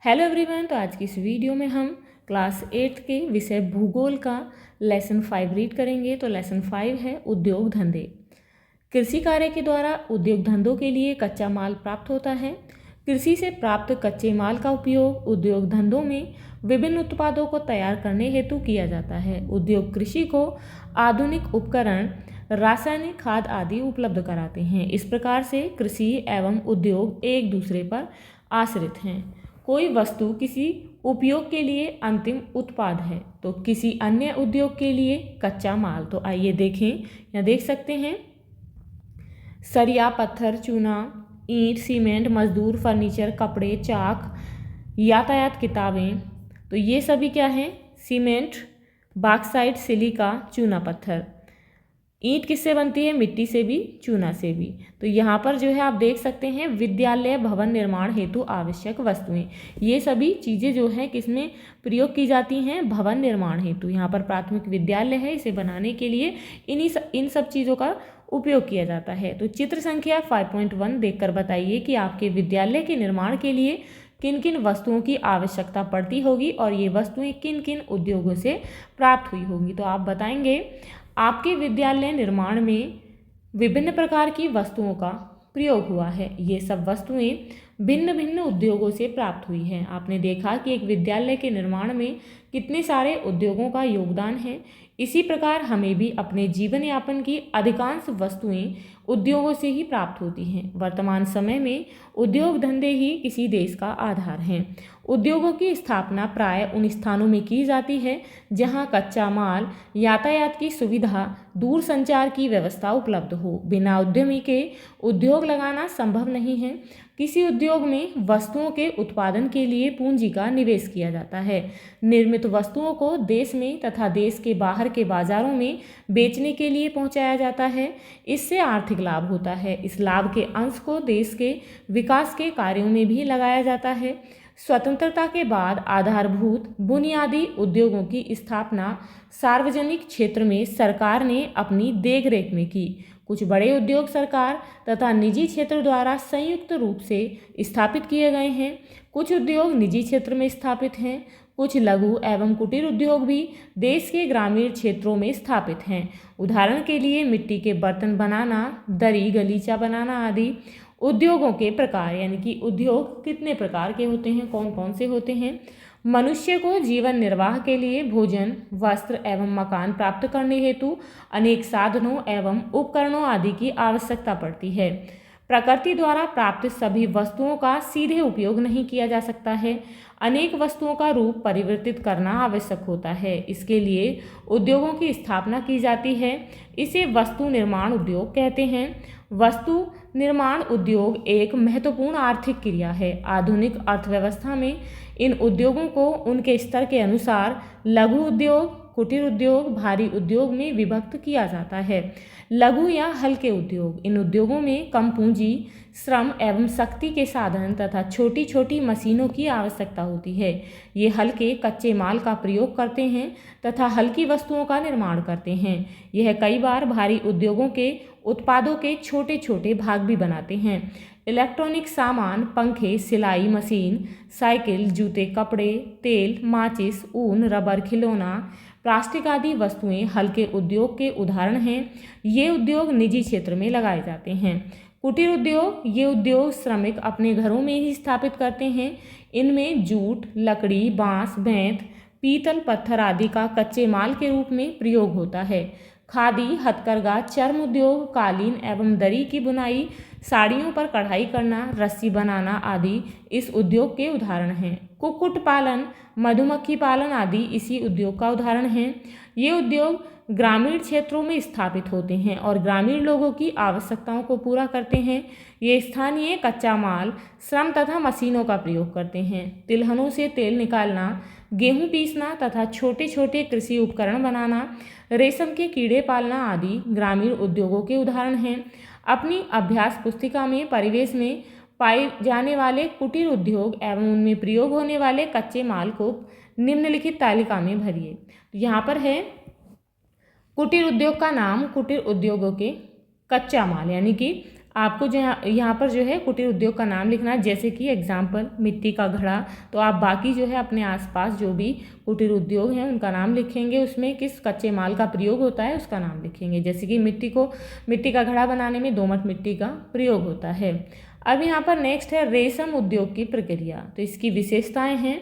Hello everyone. तो आज की इस वीडियो में हम क्लास 8 के विषय भूगोल का लेसन 5 रीड करेंगे। तो लेसन 5 है उद्योग धंधे। कृषि कार्य के द्वारा उद्योग धंधों के लिए कच्चा माल प्राप्त होता है। कृषि से प्राप्त कच्चे माल का उपयोग उद्योग धंधों में विभिन्न उत्पादों को तैयार करने हेतु किया जाता है। उद्योग कृषि को आधुनिक उपकरण, रासायनिक खाद आदि उपलब्ध कराते हैं। इस प्रकार से कृषि एवं उद्योग एक दूसरे पर आश्रित हैं। कोई वस्तु किसी उपयोग के लिए अंतिम उत्पाद है तो किसी अन्य उद्योग के लिए कच्चा माल। तो आइए देखें, यहाँ देख सकते हैं सरिया, पत्थर, चूना, ईंट, सीमेंट, मजदूर, फर्नीचर, कपड़े, चाक, यातायात, किताबें। तो ये सभी क्या हैं? सीमेंट, बॉक्साइट, सिलिका, चूना पत्थर। ईंट किससे बनती है? मिट्टी से भी, चूना से भी। तो यहाँ पर जो है आप देख सकते हैं विद्यालय भवन निर्माण हेतु आवश्यक वस्तुएं। ये सभी चीज़ें जो है किसमें प्रयोग की जाती हैं? भवन निर्माण हेतु। यहाँ पर प्राथमिक विद्यालय है, इसे बनाने के लिए इन सब चीज़ों का उपयोग किया जाता है। तो चित्र संख्या 5.1 देखकर बताइए कि आपके विद्यालय के निर्माण के लिए किन किन वस्तुओं की आवश्यकता पड़ती होगी और ये वस्तुएं किन किन उद्योगों से प्राप्त हुई होंगी। तो आप बताएंगे आपके विद्यालय निर्माण में विभिन्न प्रकार की वस्तुओं का प्रयोग हुआ है। ये सब वस्तुएं भिन्न भिन्न उद्योगों से प्राप्त हुई हैं। आपने देखा कि एक विद्यालय के निर्माण में कितने सारे उद्योगों का योगदान है। इसी प्रकार हमें भी अपने जीवन यापन की अधिकांश वस्तुएं उद्योगों से ही प्राप्त होती हैं। वर्तमान समय में उद्योग धंधे ही किसी देश का आधार हैं। उद्योगों की स्थापना प्राय उन स्थानों में की जाती है जहां कच्चा माल, यातायात की सुविधा, दूर संचार की व्यवस्था उपलब्ध हो। बिना उद्यमी के उद्योग लगाना संभव नहीं है। किसी उद्योग में वस्तुओं के उत्पादन के लिए पूंजी का निवेश किया जाता है। निर्मित वस्तुओं को देश में तथा देश के बाहर के बाजारों में बेचने के लिए पहुंचाया जाता है। इससे आर्थिक लाभ होता है। इस लाभ के अंश को देश के विकास के कार्यों में भी लगाया जाता है। स्वतंत्रता के बाद आधारभूत बुनियादी उद्योगों की स्थापना सार्वजनिक क्षेत्र में सरकार ने अपनी देखरेख में की। कुछ बड़े उद्योग सरकार तथा निजी क्षेत्र द्वारा संयुक्त रूप से स्थापित किए गए हैं। कुछ उद्योग निजी क्षेत्र में स्थापित हैं। कुछ लघु एवं कुटीर उद्योग भी देश के ग्रामीण क्षेत्रों में स्थापित हैं। उदाहरण के लिए मिट्टी के बर्तन बनाना, दरी, गलीचा बनाना आदि। उद्योगों के प्रकार, यानी कि उद्योग कितने प्रकार के होते हैं, कौन कौन से होते हैं? मनुष्य को जीवन निर्वाह के लिए भोजन, वस्त्र एवं मकान प्राप्त करने हेतु अनेक साधनों एवं उपकरणों आदि की आवश्यकता पड़ती है। प्रकृति द्वारा प्राप्त सभी वस्तुओं का सीधे उपयोग नहीं किया जा सकता है। अनेक वस्तुओं का रूप परिवर्तित करना आवश्यक होता है। इसके लिए उद्योगों की स्थापना की जाती है। इसे वस्तु निर्माण उद्योग कहते हैं। वस्तु निर्माण उद्योग एक महत्वपूर्ण आर्थिक क्रिया है। आधुनिक अर्थव्यवस्था में इन उद्योगों को उनके स्तर के अनुसार लघु उद्योग, कुटीर उद्योग, भारी उद्योग में विभक्त किया जाता है। लघु या हल्के उद्योग, इन उद्योगों में कम पूंजी, श्रम एवं शक्ति के साधन तथा छोटी छोटी मशीनों की आवश्यकता होती है। ये हल्के कच्चे माल का प्रयोग करते हैं तथा हल्की वस्तुओं का निर्माण करते हैं। यह कई बार भारी उद्योगों के उत्पादों के छोटे छोटे भाग भी बनाते हैं। इलेक्ट्रॉनिक सामान, पंखे, सिलाई मशीन, साइकिल, जूते, कपड़े, तेल, माचिस, ऊन, रबर, खिलौना, प्लास्टिक आदि वस्तुएं हल्के उद्योग के उदाहरण हैं। ये उद्योग निजी क्षेत्र में लगाए जाते हैं। कुटीर उद्योग, ये उद्योग श्रमिक अपने घरों में ही स्थापित करते हैं। इनमें जूट, लकड़ी, बांस, बेंत, पीतल, पत्थर आदि का कच्चे माल के रूप में प्रयोग होता है। खादी, हथकरघा, चर्म उद्योग, कालीन एवं दरी की बुनाई, साड़ियों पर कढ़ाई करना, रस्सी बनाना आदि इस उद्योग के उदाहरण हैं। कुक्कुट पालन, मधुमक्खी पालन आदि इसी उद्योग का उदाहरण हैं। ये उद्योग ग्रामीण क्षेत्रों में स्थापित होते हैं और ग्रामीण लोगों की आवश्यकताओं को पूरा करते हैं। ये स्थानीय कच्चा माल, श्रम तथा मशीनों का प्रयोग करते हैं। तिलहनों से तेल निकालना, गेहूं पीसना तथा छोटे छोटे कृषि उपकरण बनाना, रेशम के कीड़े पालना आदि ग्रामीण उद्योगों के उदाहरण हैं। अपनी अभ्यास पुस्तिका में परिवेश में पाए जाने वाले कुटीर उद्योग एवं उनमें प्रयोग होने वाले कच्चे माल को निम्नलिखित तालिका में भरिए। तो यहाँ पर है कुटीर उद्योग का नाम, कुटीर उद्योगों के कच्चा माल यानी कि आपको जो यहाँ पर जो है कुटीर उद्योग का नाम लिखना है, जैसे कि एग्जाम्पल मिट्टी का घड़ा। तो आप बाकी जो है अपने आसपास जो भी कुटीर उद्योग हैं उनका नाम लिखेंगे, उसमें किस कच्चे माल का प्रयोग होता है उसका नाम लिखेंगे। जैसे कि मिट्टी का घड़ा बनाने में दोमट मिट्टी का प्रयोग होता है। अब यहाँ पर नेक्स्ट है रेशम उद्योग की प्रक्रिया। तो इसकी विशेषताएं हैं,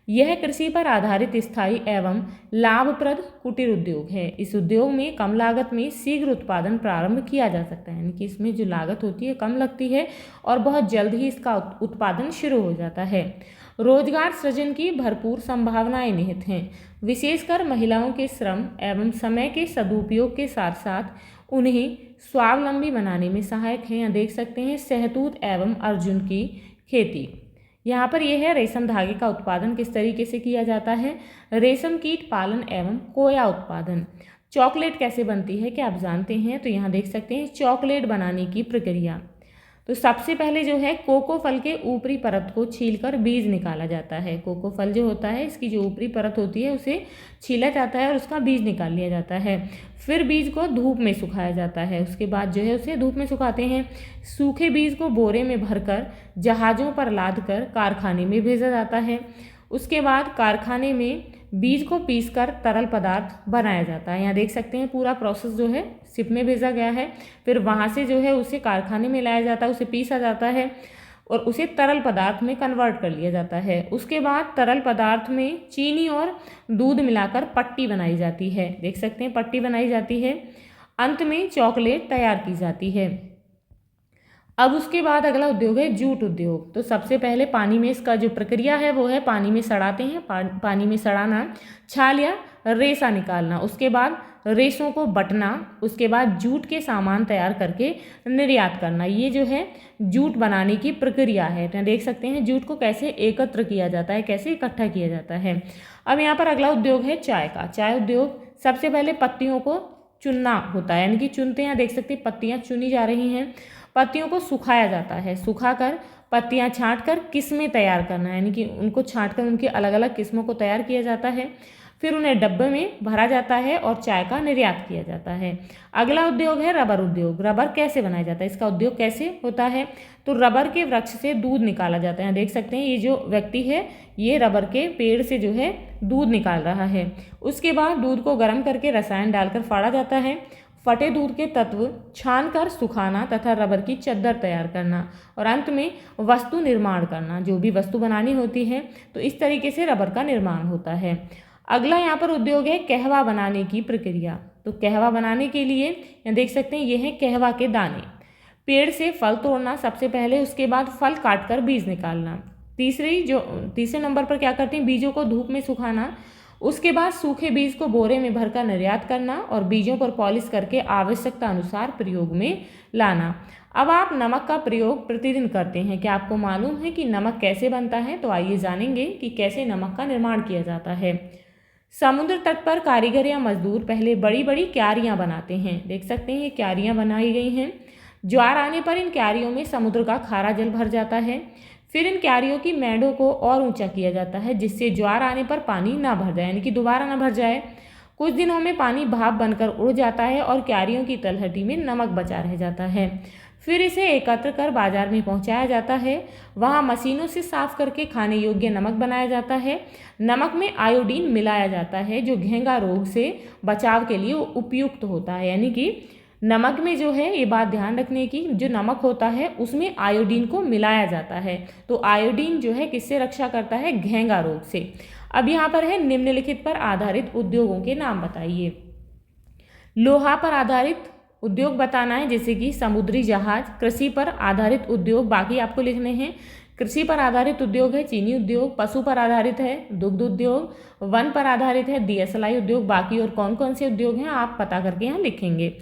यह कृषि पर आधारित स्थायी एवं लाभप्रद कुटीर उद्योग है। इस उद्योग में कम लागत में शीघ्र उत्पादन प्रारंभ किया जा सकता है, यानी कि इसमें जो लागत होती है कम लगती है और बहुत जल्द ही इसका उत्पादन शुरू हो जाता है। रोजगार सृजन की भरपूर संभावनाएं निहित हैं। विशेषकर महिलाओं के श्रम एवं समय के सदुपयोग के साथ साथ उन्हें स्वावलंबी बनाने में सहायक है। यहाँ देख सकते हैं शहतूत एवं अर्जुन की खेती। यहाँ पर यह है रेशम धागे का उत्पादन किस तरीके से किया जाता है। रेशम कीट पालन एवं कोया उत्पादन। चॉकलेट कैसे बनती है क्या आप जानते हैं? तो यहाँ देख सकते हैं चॉकलेट बनाने की प्रक्रिया। तो सबसे पहले जो है कोको फल के ऊपरी परत को छीलकर बीज निकाला जाता है। कोको फल जो होता है इसकी जो ऊपरी परत होती है उसे छीला जाता है और उसका बीज निकाल लिया जाता है। फिर बीज को धूप में सुखाया जाता है। उसके बाद जो है उसे धूप में सुखाते हैं। सूखे बीज को बोरे में भरकर जहाज़ों पर लादकर कारखाने में भेजा जाता है। उसके बाद कारखाने में बीज को पीसकर तरल पदार्थ बनाया जाता है। यहाँ देख सकते हैं पूरा प्रोसेस जो है शिप में भेजा गया है, फिर वहाँ से जो है उसे कारखाने में लाया जाता है, उसे पीसा जाता है और उसे तरल पदार्थ में कन्वर्ट कर लिया जाता है। उसके बाद तरल पदार्थ में चीनी और दूध मिलाकर पट्टी बनाई जाती है। देख सकते हैं पट्टी बनाई जाती है। अंत में चॉकलेट तैयार की जाती है। अब उसके बाद अगला उद्योग है जूट उद्योग। तो सबसे पहले पानी में इसका जो प्रक्रिया है वो है पानी में सड़ाते हैं। पानी में सड़ाना, छाल या रेशा निकालना, उसके बाद रेशों को बटना, उसके बाद जूट के सामान तैयार करके निर्यात करना। ये जो है जूट बनाने की प्रक्रिया है। तो देख सकते हैं जूट को कैसे एकत्र किया जाता है, कैसे इकट्ठा किया जाता है। अब यहाँ पर अगला उद्योग है चाय का। चाय उद्योग सबसे पहले पत्तियों को चुनना होता है, यानी कि चुनते हैं। देख सकते हैं पत्तियाँ चुनी जा रही हैं। पत्तियों को सुखाया जाता है। सुखाकर पत्तियां छांटकर किस्में तैयार करना है, यानी कि उनको छांटकर उनकी अलग अलग किस्मों को तैयार किया जाता है। फिर उन्हें डब्बे में भरा जाता है और चाय का निर्यात किया जाता है। अगला उद्योग है रबर उद्योग। रबर कैसे बनाया जाता है, इसका उद्योग कैसे होता है? तो रबर के वृक्ष से दूध निकाला जाता है। देख सकते हैं ये जो व्यक्ति है ये रबर के पेड़ से जो है दूध निकाल रहा है। उसके बाद दूध को गर्म करके रसायन डालकर फाड़ा जाता है। फटे दूध के तत्व छानकर सुखाना तथा रबर की चद्दर तैयार करना और अंत में वस्तु निर्माण करना। जो भी वस्तु बनानी होती है तो इस तरीके से रबर का निर्माण होता है। अगला यहाँ पर उद्योग है कहवा बनाने की प्रक्रिया। तो कहवा बनाने के लिए यहाँ देख सकते हैं ये है कहवा के दाने। पेड़ से फल तोड़ना सबसे पहले, उसके बाद फल काटकर बीज निकालना। तीसरे नंबर पर क्या करते हैं, बीजों को धूप में सुखाना। उसके बाद सूखे बीज को बोरे में भरकर निर्यात करना और बीजों पर पॉलिश करके आवश्यकता अनुसार प्रयोग में लाना। अब आप नमक का प्रयोग प्रतिदिन करते हैं। क्या आपको मालूम है कि नमक कैसे बनता है? तो आइए जानेंगे कि कैसे नमक का निर्माण किया जाता है। समुद्र तट पर कारीगर या मजदूर पहले बड़ी बड़ी क्यारियां बनाते हैं। देख सकते हैं ये क्यारियां बनाई गई हैं। ज्वार आने पर इन क्यारियों में समुद्र का खारा जल भर जाता है। फिर इन क्यारियों की मेढ़ों को और ऊंचा किया जाता है जिससे ज्वार आने पर पानी ना भर जाए, यानी कि दोबारा ना भर जाए। कुछ दिनों में पानी भाप बनकर उड़ जाता है और क्यारियों की तलहटी में नमक बचा रह जाता है। फिर इसे एकत्र कर बाजार में पहुंचाया जाता है। वहां मशीनों से साफ करके खाने योग्य नमक बनाया जाता है। नमक में आयोडीन मिलाया जाता है जो घेंघा रोग से बचाव के लिए उपयुक्त होता है, यानी कि नमक में जो है ये बात ध्यान रखने की, जो नमक होता है उसमें आयोडीन को मिलाया जाता है। तो आयोडीन जो है किससे रक्षा करता है? घेंघा रोग से। अब यहाँ पर है निम्नलिखित पर आधारित उद्योगों के नाम बताइए। लोहा पर आधारित उद्योग बताना है, जैसे कि समुद्री जहाज। कृषि पर आधारित उद्योग बाकी आपको लिखने हैं। कृषि पर आधारित उद्योग है चीनी उद्योग। पशु पर आधारित है दुग्ध उद्योग। वन पर आधारित है DSLI उद्योग। बाकी और कौन कौन से उद्योग हैं आप पता करके यहाँ लिखेंगे।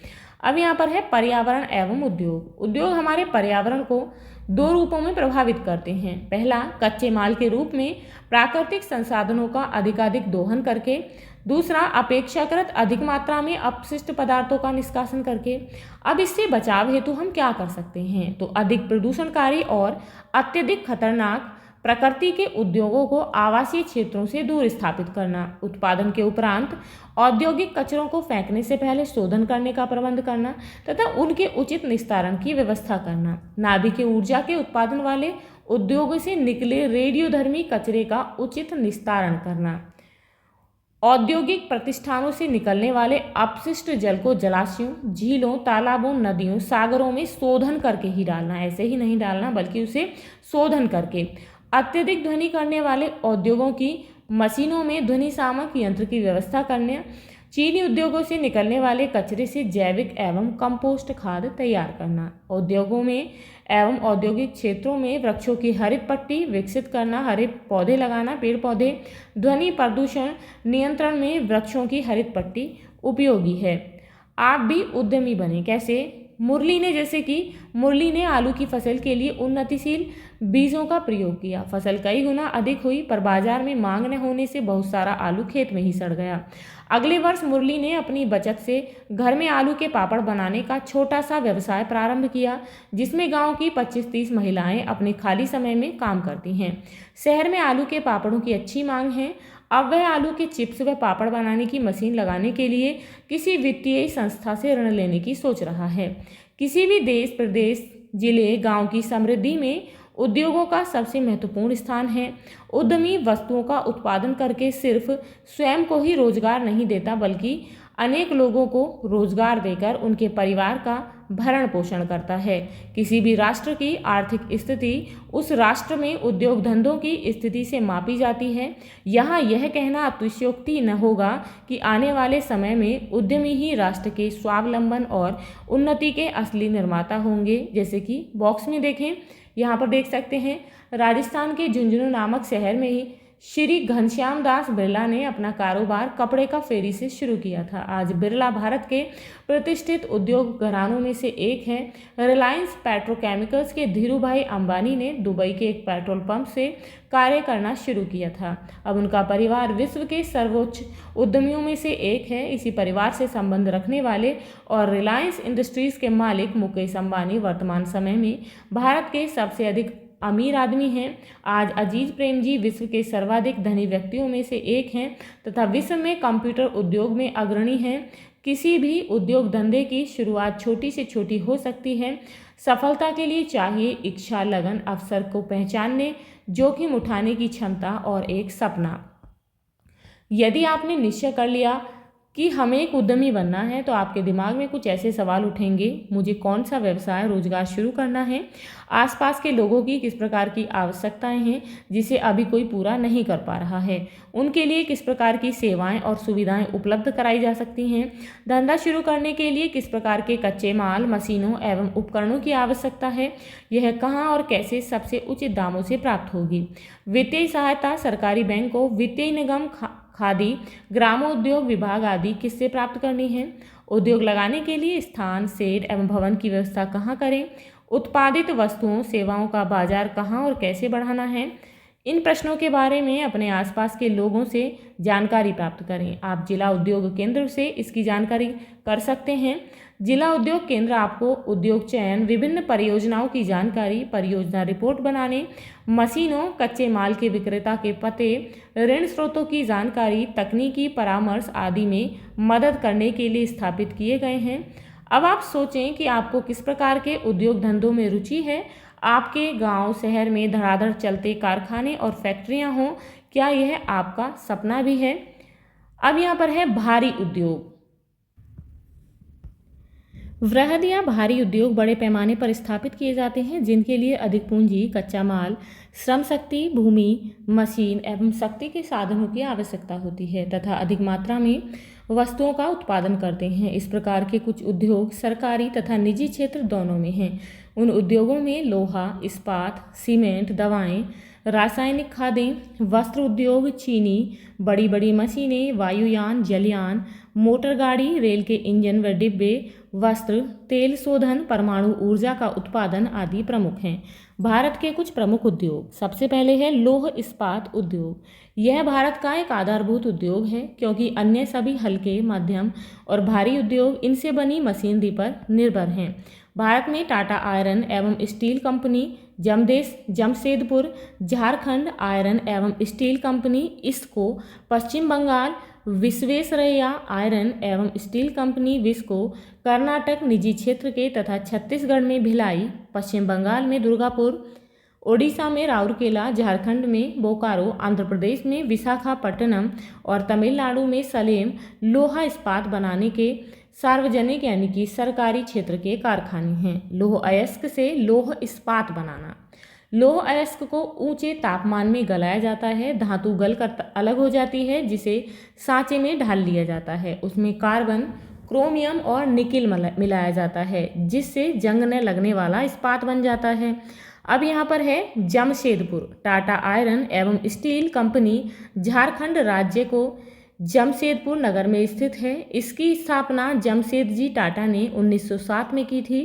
अब यहाँ पर है पर्यावरण एवं उद्योग। उद्योग हमारे पर्यावरण को दो रूपों में प्रभावित करते हैं। पहला, कच्चे माल के रूप में प्राकृतिक संसाधनों का अधिकाधिक दोहन करके। दूसरा, अपेक्षाकृत अधिक मात्रा में अपशिष्ट पदार्थों का निष्कासन करके। अब इससे बचाव हेतु हम क्या कर सकते हैं? तो अधिक प्रदूषणकारी और अत्यधिक खतरनाक प्रकृति के उद्योगों को आवासीय क्षेत्रों से दूर स्थापित करना, उत्पादन के उपरांत औद्योगिक कचरों को फेंकने से पहले शोधन करने का प्रबंध करना तथा उनके उचित निस्तारण की व्यवस्था करना, नाभिकीय ऊर्जा के उत्पादन वाले उद्योगों से निकले रेडियोधर्मी कचरे का उचित निस्तारण करना, औद्योगिक प्रतिष्ठानों से निकलने वाले अपशिष्ट जल को जलाशयों, झीलों, तालाबों, नदियों, सागरों में शोधन करके ही डालना, ऐसे ही नहीं डालना बल्कि उसे शोधन करके, अत्यधिक ध्वनि करने वाले उद्योगों की मशीनों में ध्वनि शामक यंत्र की व्यवस्था करने, चीनी उद्योगों से निकलने वाले कचरे से जैविक एवं कंपोस्ट खाद तैयार करना, उद्योगों में एवं औद्योगिक क्षेत्रों में वृक्षों की हरित पट्टी विकसित करना, हरे पौधे लगाना, पेड़ पौधे ध्वनि प्रदूषण नियंत्रण में वृक्षों की हरित पट्टी उपयोगी है। आप भी उद्यमी बने। कैसे? मुरली ने आलू की फसल के लिए उन्नतिशील बीजों का प्रयोग किया। फसल कई गुना अधिक हुई, पर बाजार में मांग न होने से बहुत सारा आलू खेत में ही सड़ गया। अगले वर्ष मुरली ने अपनी बचत से घर में आलू के पापड़ बनाने का छोटा सा व्यवसाय प्रारंभ किया, जिसमें गांव की 25-30 महिलाएं अपने खाली समय में काम करती हैं। शहर में आलू के पापड़ों की अच्छी मांग है। अब वह आलू के चिप्स व पापड़ बनाने की मशीन लगाने के लिए किसी वित्तीय संस्था से ऋण लेने की सोच रहा है। किसी भी देश, प्रदेश, जिले, गांव की समृद्धि में उद्योगों का सबसे महत्वपूर्ण स्थान है। उद्यमी वस्तुओं का उत्पादन करके सिर्फ स्वयं को ही रोजगार नहीं देता, बल्कि अनेक लोगों को रोजगार देकर उनके परिवार का भरण पोषण करता है। किसी भी राष्ट्र की आर्थिक स्थिति उस राष्ट्र में उद्योग धंधों की स्थिति से मापी जाती है। यहाँ यह कहना अतिशयोक्ति न होगा कि आने वाले समय में उद्यमी ही राष्ट्र के स्वावलंबन और उन्नति के असली निर्माता होंगे। जैसे कि बॉक्स में देखें, यहाँ पर देख सकते हैं, राजस्थान के झुंझुनू नामक शहर में ही श्री घनश्याम दास बिरला ने अपना कारोबार कपड़े का फेरी से शुरू किया था। आज बिरला भारत के प्रतिष्ठित उद्योग घरानों में से एक है। रिलायंस पेट्रोकेमिकल्स के धीरू भाई अंबानी ने दुबई के एक पेट्रोल पंप से कार्य करना शुरू किया था। अब उनका परिवार विश्व के सर्वोच्च उद्यमियों में से एक है। इसी परिवार से संबंध रखने वाले और रिलायंस इंडस्ट्रीज के मालिक मुकेश अंबानी वर्तमान समय में भारत के सबसे अधिक अमीर आदमी हैं। आज अजीज प्रेम जी विश्व के सर्वाधिक धनी व्यक्तियों में से एक हैं तथा विश्व में कंप्यूटर उद्योग में अग्रणी हैं। किसी भी उद्योग धंधे की शुरुआत छोटी से छोटी हो सकती है। सफलता के लिए चाहिए इच्छा, लगन, अवसर को पहचानने, जोखिम उठाने की क्षमता और एक सपना। यदि आपने निश्चय कर लिया कि हमें एक उद्यमी बनना है, तो आपके दिमाग में कुछ ऐसे सवाल उठेंगे, मुझे कौन सा व्यवसाय रोजगार शुरू करना है, आसपास के लोगों की किस प्रकार की आवश्यकताएं हैं जिसे अभी कोई पूरा नहीं कर पा रहा है, उनके लिए किस प्रकार की सेवाएं और सुविधाएं उपलब्ध कराई जा सकती हैं, धंधा शुरू करने के लिए किस प्रकार के कच्चे माल, मशीनों एवं उपकरणों की आवश्यकता है, यह कहाँ और कैसे सबसे उचित दामों से प्राप्त होगी, वित्तीय सहायता सरकारी बैंकों, वित्तीय निगम, खादी, ग्रामोद्योग विभाग आदि किससे प्राप्त करनी है, उद्योग लगाने के लिए स्थान, शेड एवं भवन की व्यवस्था कहाँ करें, उत्पादित वस्तुओं सेवाओं का बाजार कहाँ और कैसे बढ़ाना है। इन प्रश्नों के बारे में अपने आसपास के लोगों से जानकारी प्राप्त करें। आप जिला उद्योग केंद्र से इसकी जानकारी कर सकते हैं। जिला उद्योग केंद्र आपको उद्योग चयन, विभिन्न परियोजनाओं की जानकारी, परियोजना रिपोर्ट बनाने, मशीनों, कच्चे माल के विक्रेता के पते, ऋण स्रोतों की जानकारी, तकनीकी परामर्श आदि में मदद करने के लिए स्थापित किए गए हैं। अब आप सोचें कि आपको किस प्रकार के उद्योग धंधों में रुचि है। आपके गांव, शहर में धड़ाधड़ चलते कारखाने और फैक्ट्रियां हों, क्या यह आपका सपना भी है। अब यहाँ पर है भारी उद्योग। वृहद या भारी उद्योग बड़े पैमाने पर स्थापित किए जाते हैं, जिनके लिए अधिक पूंजी, कच्चा माल, श्रम शक्ति, भूमि, मशीन एवं शक्ति के साधनों की आवश्यकता होती है तथा अधिक मात्रा में वस्तुओं का उत्पादन करते हैं। इस प्रकार के कुछ उद्योग सरकारी तथा निजी क्षेत्र दोनों में हैं। उन उद्योगों में लोहा, इस्पात, सीमेंट, दवाएं, रासायनिक खादें, वस्त्र उद्योग, चीनी, बड़ी बड़ी मशीनें, वायुयान, जलयान, मोटर गाड़ी, रेल के इंजन व डिब्बे, वस्त्र, तेल शोधन, परमाणु ऊर्जा का उत्पादन आदि प्रमुख हैं। भारत के कुछ प्रमुख उद्योग। सबसे पहले है लौह इस्पात उद्योग। यह भारत का एक आधारभूत उद्योग है, क्योंकि अन्य सभी हल्के, मध्यम और भारी उद्योग इनसे बनी मशीनरी पर निर्भर हैं। भारत में टाटा आयरन एवं steel company Jamshedpur Jharkhand iron एवं स्टील कंपनी इसको, पश्चिम बंगाल विश्वेश्वरैया आयरन एवं स्टील कंपनी विस्को, कर्नाटक निजी क्षेत्र के तथा छत्तीसगढ़ में भिलाई, पश्चिम बंगाल में दुर्गापुर, ओडिशा में राउरकेला, झारखंड में बोकारो, आंध्र प्रदेश में विशाखापट्टनम और तमिलनाडु में सलेम लोहा इस्पात बनाने के सार्वजनिक यानी कि सरकारी क्षेत्र के कारखाने हैं। लौह अयस्क से लौह इस्पात बनाना। लौह अयस्क को ऊंचे तापमान में गलाया जाता है, धातु गलकर अलग हो जाती है जिसे सांचे में ढाल लिया जाता है। उसमें कार्बन, क्रोमियम और निकिल मिलाया जाता है जिससे जंग न लगने वाला इस्पात बन जाता है। अब यहाँ पर है जमशेदपुर। टाटा आयरन एवं स्टील कंपनी झारखंड राज्य को जमशेदपुर नगर में स्थित है। इसकी स्थापना जमशेदजी टाटा ने 1907 में की थी।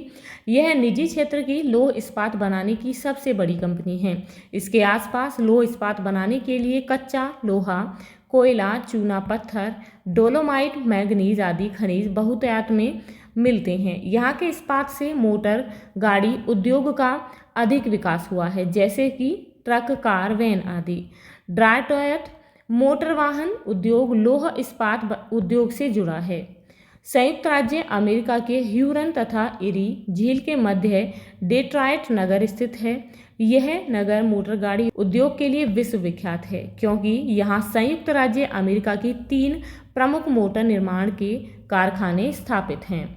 यह निजी क्षेत्र की लौह इस्पात बनाने की सबसे बड़ी कंपनी है। इसके आसपास लौह इस्पात बनाने के लिए कच्चा लोहा, कोयला, चूना पत्थर, डोलोमाइट, मैंगनीज आदि खनिज बहुतायत में मिलते हैं। यहाँ के इस्पात से मोटर गाड़ी उद्योग का अधिक विकास हुआ है, जैसे कि ट्रक, कार, वैन आदि। ड्रायटोयट मोटर वाहन उद्योग लौह इस्पात उद्योग से जुड़ा है। संयुक्त राज्य अमेरिका के ह्यूरन तथा इरी झील के मध्य डेट्रॉयट नगर स्थित है। यह नगर मोटर गाड़ी उद्योग के लिए विश्वविख्यात है क्योंकि यहाँ संयुक्त राज्य अमेरिका की 3 प्रमुख मोटर निर्माण के कारखाने स्थापित हैं।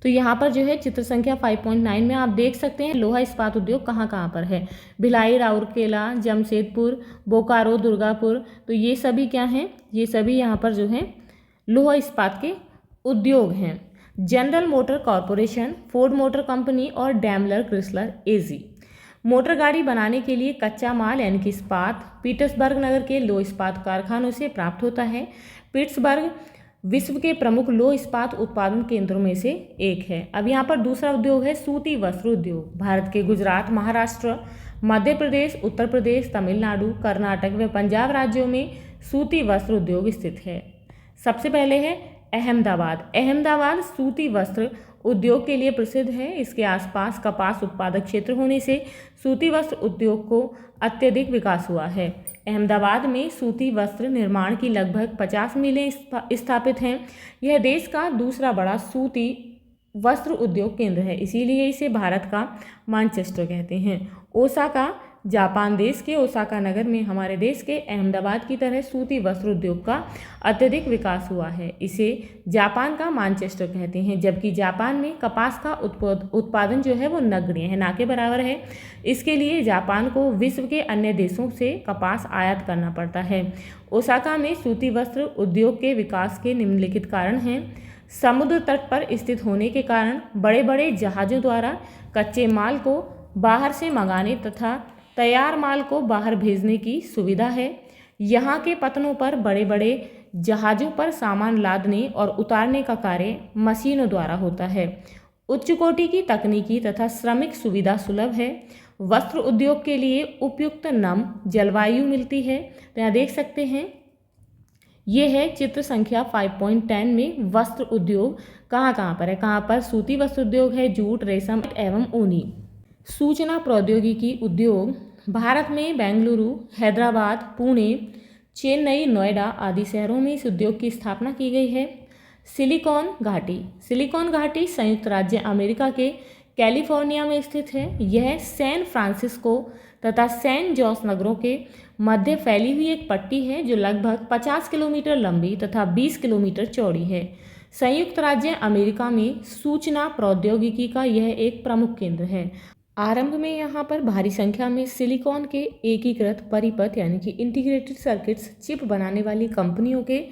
तो यहाँ पर जो है चित्र संख्या 5.9 में आप देख सकते हैं लोहा इस्पात उद्योग कहाँ कहाँ पर है। भिलाई, राउरकेला, जमशेदपुर, बोकारो, दुर्गापुर। तो ये सभी क्या हैं? ये सभी यहाँ पर जो है लोहा इस्पात के उद्योग हैं। General motor corporation, Ford motor company और डैमलर क्रिसलर एजी मोटर गाड़ी बनाने के लिए कच्चा माल यानी कि इस्पात पीटर्सबर्ग नगर के लौह इस्पात कारखानों से प्राप्त होता है। पिट्सबर्ग विश्व के प्रमुख लौह इस्पात उत्पादन केंद्रों में से एक है। अब यहाँ पर दूसरा उद्योग है सूती वस्त्र उद्योग। भारत के गुजरात, महाराष्ट्र, मध्य प्रदेश, उत्तर प्रदेश, तमिलनाडु, कर्नाटक व पंजाब राज्यों में सूती वस्त्र उद्योग स्थित है। सबसे पहले है अहमदाबाद। अहमदाबाद सूती वस्त्र उद्योग के लिए प्रसिद्ध है। इसके आसपास कपास उत्पादक क्षेत्र होने से सूती वस्त्र उद्योग को अत्यधिक विकास हुआ है। अहमदाबाद में सूती वस्त्र निर्माण की लगभग 50 मिलें स्थापित हैं। यह देश का दूसरा बड़ा सूती वस्त्र उद्योग केंद्र है, इसीलिए इसे भारत का मैनचेस्टर कहते हैं। ओसाका, जापान देश के ओसाका नगर में हमारे देश के अहमदाबाद की तरह सूती वस्त्र उद्योग का अत्यधिक विकास हुआ है। इसे जापान का मैनचेस्टर कहते हैं, जबकि जापान में कपास का उत्पादन जो है वो नगण्य है, ना के बराबर है। इसके लिए जापान को विश्व के अन्य देशों से कपास आयात करना पड़ता है। ओसाका में सूती वस्त्र उद्योग के विकास के निम्नलिखित कारण हैं। समुद्र तट पर स्थित होने के कारण बड़े बड़े जहाज़ों द्वारा कच्चे माल को बाहर से मंगाने तथा तैयार माल को बाहर भेजने की सुविधा है। यहाँ के पत्तनों पर बड़े बड़े जहाज़ों पर सामान लादने और उतारने का कार्य मशीनों द्वारा होता है। उच्च कोटि की तकनीकी तथा श्रमिक सुविधा सुलभ है। वस्त्र उद्योग के लिए उपयुक्त नम जलवायु मिलती है। तो यहाँ देख सकते हैं ये है चित्र संख्या 5.10 में वस्त्र उद्योग कहाँ कहाँ पर है। कहाँ पर सूती वस्त्र उद्योग है, जूट, रेशम एवं ऊनी। सूचना प्रौद्योगिकी उद्योग भारत में बेंगलुरु, हैदराबाद, पुणे, चेन्नई, नोएडा आदि शहरों में इस उद्योग की स्थापना की गई है। सिलिकॉन घाटी। सिलिकॉन घाटी संयुक्त राज्य अमेरिका के कैलिफोर्निया में स्थित है। यह सैन फ्रांसिस्को तथा सैन जोस नगरों के मध्य फैली हुई एक पट्टी है जो लगभग 50 किलोमीटर लंबी तथा 20 किलोमीटर चौड़ी है। संयुक्त राज्य अमेरिका में सूचना प्रौद्योगिकी का यह एक प्रमुख केंद्र है। आरंभ में यहाँ पर भारी संख्या में सिलिकॉन के एकीकृत परिपथ यानी कि इंटीग्रेटेड सर्किट्स चिप बनाने वाली कंपनियों के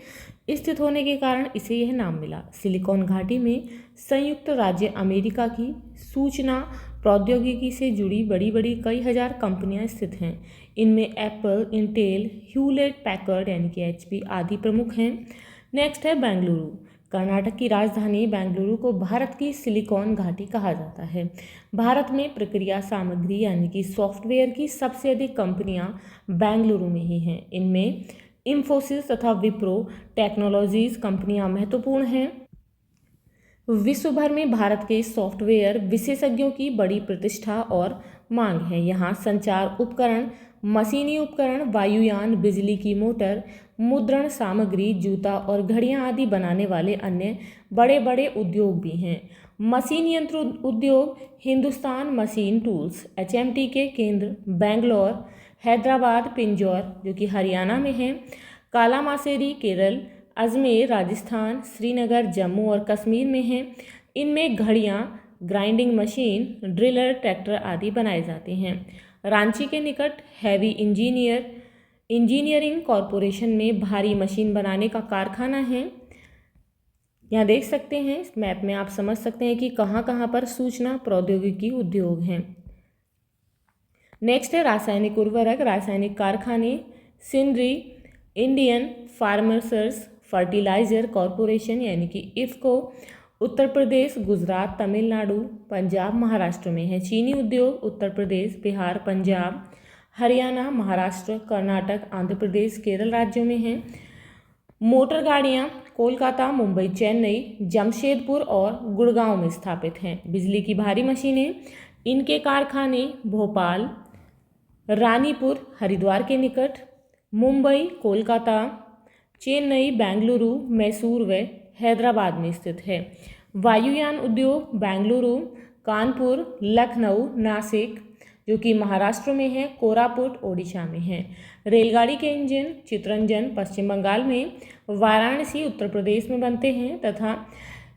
स्थित होने के कारण इसे यह नाम मिला। सिलिकॉन घाटी में संयुक्त राज्य अमेरिका की सूचना प्रौद्योगिकी से जुड़ी बड़ी बड़ी कई हजार कंपनियां स्थित हैं। इनमें एप्पल, इंटेल, ह्यूलेट पैकर्ड यानी कि HP आदि प्रमुख हैं। नेक्स्ट है बेंगलुरु। कर्नाटक की राजधानी बेंगलुरु को भारत की सिलिकॉन घाटी कहा जाता है। भारत में प्रक्रिया सामग्री यानी कि सॉफ्टवेयर की सबसे अधिक कंपनियां बेंगलुरु में ही हैं। इनमें इंफोसिस तथा विप्रो टेक्नोलॉजीज कंपनियां महत्वपूर्ण हैं। विश्व भर में भारत के सॉफ्टवेयर विशेषज्ञों की बड़ी प्रतिष्ठा और मांग है। यहाँ संचार उपकरण, मशीनी उपकरण, वायुयान, बिजली की मोटर, मुद्रण सामग्री, जूता और घड़ियां आदि बनाने वाले अन्य बड़े बड़े उद्योग भी हैं। मशीन यंत्र उद्योग, हिंदुस्तान मशीन टूल्स HMT के केंद्र बेंगलोर, हैदराबाद, पिंजौर जो कि हरियाणा में है, कालामासेरी केरल, अजमेर राजस्थान, श्रीनगर जम्मू और कश्मीर में हैं। इनमें घड़ियां, ग्राइंडिंग मशीन, ड्रिलर, ट्रैक्टर आदि बनाए जाते हैं। रांची के निकट हैवी इंजीनियरिंग कॉरपोरेशन में भारी मशीन बनाने का कारखाना है। यहाँ देख सकते हैं इस मैप में, आप समझ सकते हैं कि कहाँ कहाँ पर सूचना प्रौद्योगिकी उद्योग हैं। नेक्स्ट है रासायनिक उर्वरक, रासायनिक कारखाने, Sindri Indian farmers fertiliser corporation यानी कि इफ़को उत्तर प्रदेश, गुजरात, तमिलनाडु, पंजाब, महाराष्ट्र में है। चीनी उद्योग उत्तर प्रदेश, बिहार, पंजाब, हरियाणा, महाराष्ट्र, कर्नाटक, आंध्र प्रदेश, केरल राज्यों में हैं। मोटर गाड़ियाँ कोलकाता, मुंबई, चेन्नई, जमशेदपुर और गुड़गांव में स्थापित हैं। बिजली की भारी मशीनें, इनके कारखाने भोपाल, रानीपुर हरिद्वार के निकट, मुंबई, कोलकाता, चेन्नई, बेंगलुरु, मैसूर व हैदराबाद में स्थित है। वायुयान उद्योग बेंगलुरु, कानपुर, लखनऊ, नासिक जो कि महाराष्ट्र में है, कोरापुट ओडिशा में है। रेलगाड़ी के इंजन चितरंजन पश्चिम बंगाल में, वाराणसी उत्तर प्रदेश में बनते हैं तथा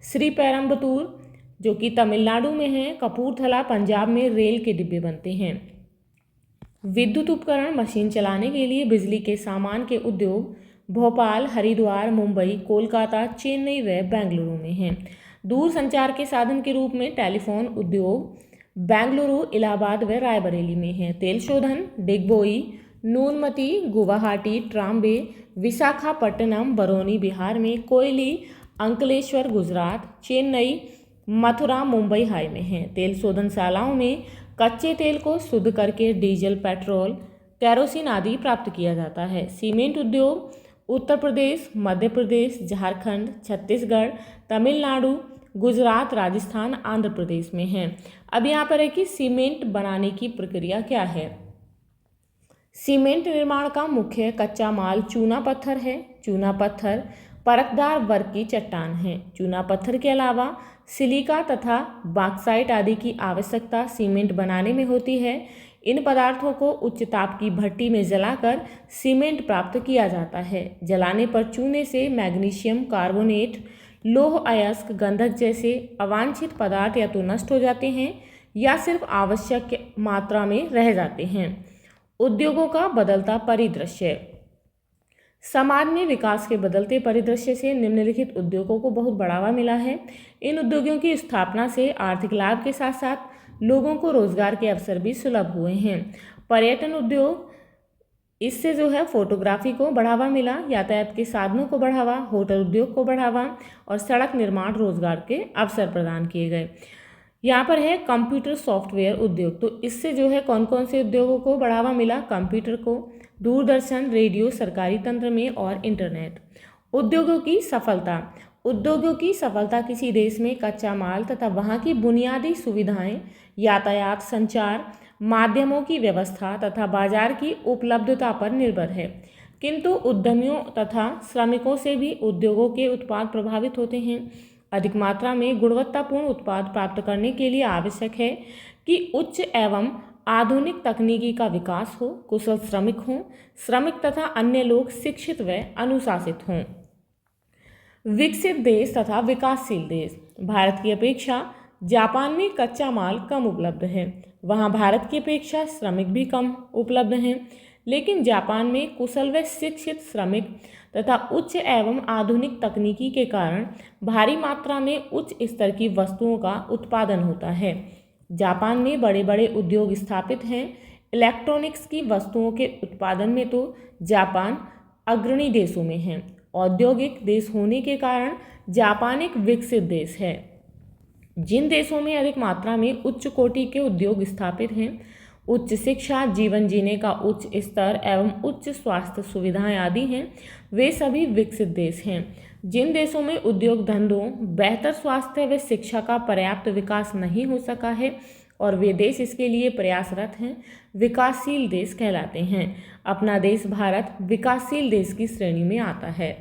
श्रीपेरम्बतूर जो कि तमिलनाडु में है, कपूरथला पंजाब में रेल के डिब्बे बनते हैं। विद्युत उपकरण मशीन चलाने के लिए बिजली के सामान के उद्योग भोपाल, हरिद्वार, मुंबई, कोलकाता, चेन्नई व बेंगलुरु में हैं। दूर संचार के साधन के रूप में टेलीफोन उद्योग बेंगलुरु, इलाहाबाद व रायबरेली में है। तेल शोधन डिगबोई, नूनमती, गुवाहाटी, ट्राम्बे, विशाखापट्टनम, बरौनी बिहार में, कोयली, अंकलेश्वर गुजरात, चेन्नई, मथुरा, मुंबई हाई में है। तेल शोधनशालाओं में कच्चे तेल को शुद्ध करके डीजल, पेट्रोल, केरोसिन आदि प्राप्त किया जाता है। सीमेंट उद्योग उत्तर प्रदेश, मध्य प्रदेश, झारखंड, छत्तीसगढ़, तमिलनाडु, गुजरात, राजस्थान, आंध्र प्रदेश में है। अब यहाँ पर है कि सीमेंट बनाने की प्रक्रिया क्या है। सीमेंट निर्माण का मुख्य कच्चा माल चूना पत्थर है। चूना पत्थर परतदार वर्ग की चट्टान है। चूना पत्थर के अलावा सिलिका तथा बॉक्साइट आदि की आवश्यकता सीमेंट बनाने में होती है। इन पदार्थों को उच्च ताप की भट्टी में जलाकर सीमेंट प्राप्त किया जाता है। जलाने पर चूने से मैग्नीशियम कार्बोनेट, लौह अयस्क, गंधक जैसे अवांछित पदार्थ या तो नष्ट हो जाते हैं या सिर्फ आवश्यक मात्रा में रह जाते हैं। उद्योगों का बदलता परिदृश्य। समाज में विकास के बदलते परिदृश्य से निम्नलिखित उद्योगों को बहुत बढ़ावा मिला है। इन उद्योगों की स्थापना से आर्थिक लाभ के साथ साथ लोगों को रोजगार के अवसर भी सुलभ हुए हैं। पर्यटन उद्योग, इससे जो है फोटोग्राफी को बढ़ावा मिला, यातायात के साधनों को बढ़ावा, होटल उद्योग को बढ़ावा और सड़क निर्माण रोजगार के अवसर प्रदान किए गए। यहाँ पर है कंप्यूटर सॉफ्टवेयर उद्योग, तो इससे जो है कौन कौन से उद्योगों को बढ़ावा मिला, कंप्यूटर को, दूरदर्शन, रेडियो, सरकारी तंत्र में और इंटरनेट। उद्योगों की सफलता। उद्योगों की सफलता किसी देश में कच्चा माल तथा वहाँ की बुनियादी सुविधाएं, यातायात, संचार माध्यमों की व्यवस्था तथा बाजार की उपलब्धता पर निर्भर है। किंतु उद्यमियों तथा श्रमिकों से भी उद्योगों के उत्पाद प्रभावित होते हैं। अधिक मात्रा में गुणवत्तापूर्ण उत्पाद प्राप्त करने के लिए आवश्यक है कि उच्च एवं आधुनिक तकनीकी का विकास हो, कुशल श्रमिक हों, श्रमिक तथा अन्य लोग शिक्षित व अनुशासित हों। विकसित देश तथा विकासशील देश। भारत की अपेक्षा जापान में कच्चा माल कम उपलब्ध है। वहाँ भारत की अपेक्षा श्रमिक भी कम उपलब्ध हैं, लेकिन जापान में कुशल व शिक्षित श्रमिक तथा उच्च एवं आधुनिक तकनीकी के कारण भारी मात्रा में उच्च स्तर की वस्तुओं का उत्पादन होता है। जापान में बड़े बड़े उद्योग स्थापित हैं। इलेक्ट्रॉनिक्स की वस्तुओं के उत्पादन में तो जापान अग्रणी देशों में है। औद्योगिक देश होने के कारण जापान एक विकसित देश है। जिन देशों में अधिक मात्रा में उच्च कोटि के उद्योग स्थापित हैं, उच्च शिक्षा, जीवन जीने का उच्च स्तर एवं उच्च स्वास्थ्य सुविधाएं आदि हैं, वे सभी विकसित देश हैं। जिन देशों में उद्योग धंधों, बेहतर स्वास्थ्य व शिक्षा का पर्याप्त विकास नहीं हो सका है, और वे देश इसके लिए प्रयासरत हैं विकासशील देश कहलाते हैं। अपना देश भारत विकासशील देश की श्रेणी में आता है।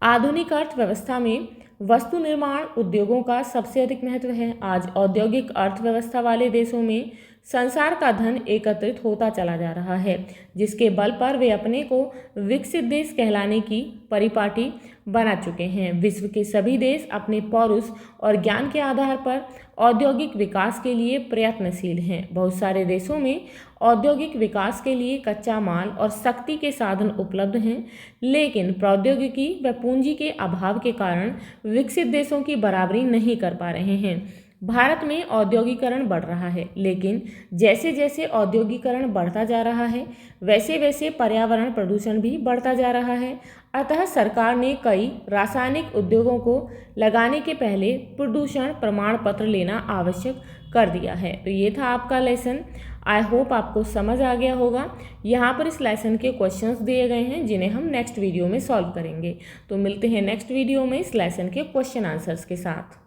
आधुनिक अर्थव्यवस्था में वस्तु निर्माण उद्योगों का सबसे अधिक महत्व है। आज औद्योगिक अर्थव्यवस्था वाले देशों में संसार का धन एकत्रित होता चला जा रहा है, जिसके बल पर वे अपने को विकसित देश कहलाने की परिपाटी बना चुके हैं। विश्व के सभी देश अपने पौरुष और ज्ञान के आधार पर औद्योगिक विकास के लिए प्रयत्नशील हैं। बहुत सारे देशों में औद्योगिक विकास के लिए कच्चा माल और शक्ति के साधन उपलब्ध हैं, लेकिन प्रौद्योगिकी व पूंजी के अभाव के कारण विकसित देशों की बराबरी नहीं कर पा रहे हैं। भारत में औद्योगिकरण बढ़ रहा है, लेकिन जैसे जैसे औद्योगिकरण बढ़ता जा रहा है वैसे वैसे पर्यावरण प्रदूषण भी बढ़ता जा रहा है। अतः सरकार ने कई रासायनिक उद्योगों को लगाने के पहले प्रदूषण प्रमाण पत्र लेना आवश्यक कर दिया है। तो ये था आपका लेसन। आई होप आपको समझ आ गया होगा। यहाँ पर इस लेसन के क्वेश्चंस दिए गए हैं जिन्हें हम नेक्स्ट वीडियो में सॉल्व करेंगे। तो मिलते हैं नेक्स्ट वीडियो में इस लेसन के क्वेश्चन आंसर्स के साथ।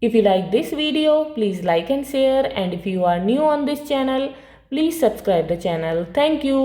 If you like this video, please like and share, and if you are new on this channel, please subscribe the channel. Thank you.